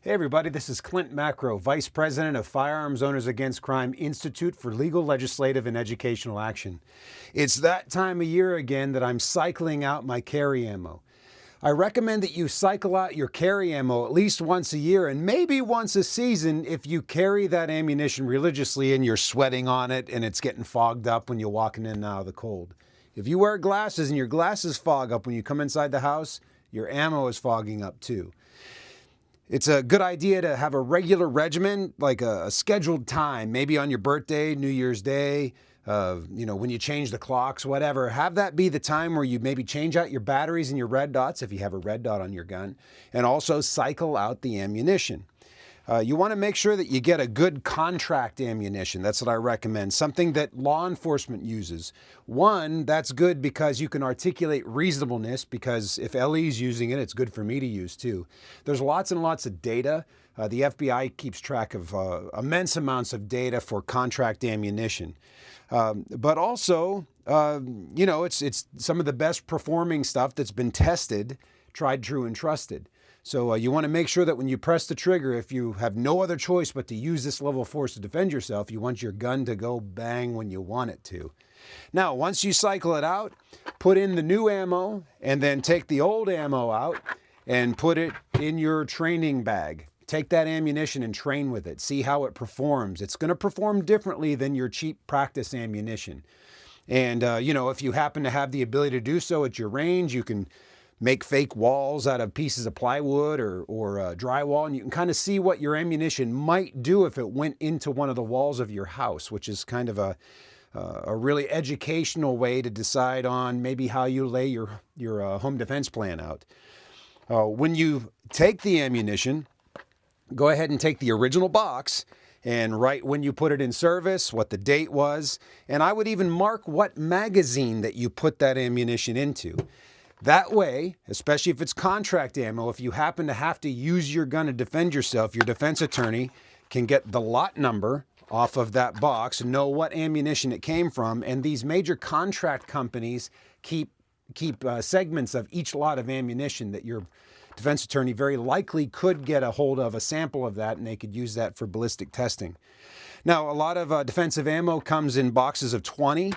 Hey everybody, this is Clint Macro, Vice President of Firearms Owners Against Crime Institute for Legal, Legislative, and Educational Action. It's that time of year again that I'm cycling out my carry ammo. I recommend that you cycle out your carry ammo at least once a year and maybe once a season if you carry that ammunition religiously and you're sweating on it and it's getting fogged up when you're walking in and out of the cold. If you wear glasses and your glasses fog up when you come inside the house, your ammo is fogging up too. It's a good idea to have a regular regimen, like a scheduled time, maybe on your birthday, New Year's Day, when you change the clocks, whatever. Have that be the time where you maybe change out your batteries and your red dots if you have a red dot on your gun, and also cycle out the ammunition. You want to make sure that you get a good contract ammunition. That's what I recommend. Something that law enforcement uses. One, that's good because you can articulate reasonableness, because if LE's using it, it's good for me to use too. There's lots and lots of data. The FBI keeps track of immense amounts of data for contract ammunition. But also, it's some of the best performing stuff that's been tested, tried, true, and trusted. So you want to make sure that when you press the trigger, if you have no other choice but to use this level of force to defend yourself, you want your gun to go bang when you want it to. Now, once you cycle it out, put in the new ammo and then take the old ammo out and put it in your training bag. Take that ammunition and train with it. See how it performs. It's going to perform differently than your cheap practice ammunition. And, if you happen to have the ability to do so at your range, you can make fake walls out of pieces of plywood or drywall, and you can kind of see what your ammunition might do if it went into one of the walls of your house, which is kind of a really educational way to decide on maybe how you lay your home defense plan out. When you take the ammunition, go ahead and take the original box and write when you put it in service, what the date was, and I would even mark what magazine that you put that ammunition into. That way, especially if it's contract ammo, if you happen to have to use your gun to defend yourself, your defense attorney can get the lot number off of that box, know what ammunition it came from, and these major contract companies keep segments of each lot of ammunition that your defense attorney very likely could get a hold of a sample of that, and they could use that for ballistic testing. Now, a lot of defensive ammo comes in boxes of 20.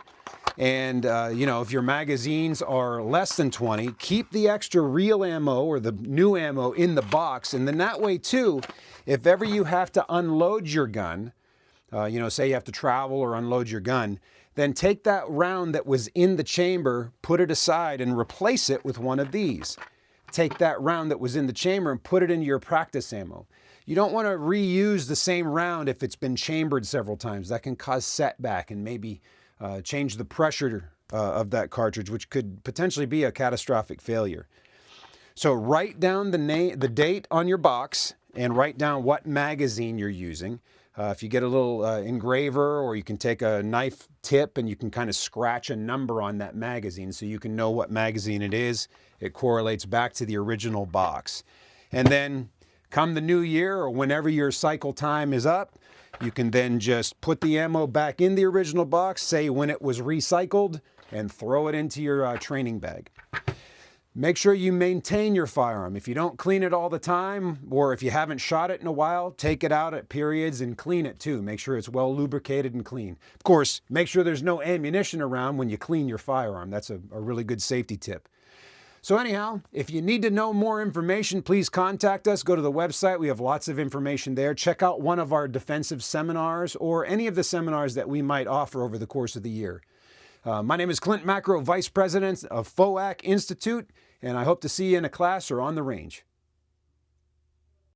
And, if your magazines are less than 20, keep the extra real ammo or the new ammo in the box. And then that way, too, if ever you have to unload your gun, say you have to travel or unload your gun, then take that round that was in the chamber, put it aside, and replace it with one of these. Take that round that was in the chamber and put it into your practice ammo. You don't want to reuse the same round if it's been chambered several times. That can cause setback and maybe change the pressure of that cartridge, which could potentially be a catastrophic failure. So write down the date on your box and write down what magazine you're using. If you get a little engraver, or you can take a knife tip and you can kind of scratch a number on that magazine so you can know what magazine it is. It correlates back to the original box. And then come the new year, or whenever your cycle time is up, you can then just put the ammo back in the original box, say when it was recycled, and throw it into your training bag. Make sure you maintain your firearm. If you don't clean it all the time, or if you haven't shot it in a while, take it out at periods and clean it too. Make sure it's well lubricated and clean. Of course, make sure there's no ammunition around when you clean your firearm. That's a really good safety tip. So anyhow, if you need to know more information, please contact us. Go to the website. We have lots of information there. Check out one of our defensive seminars or any of the seminars that we might offer over the course of the year. My name is Clint Macro, Vice President of FOAC Institute, and I hope to see you in a class or on the range.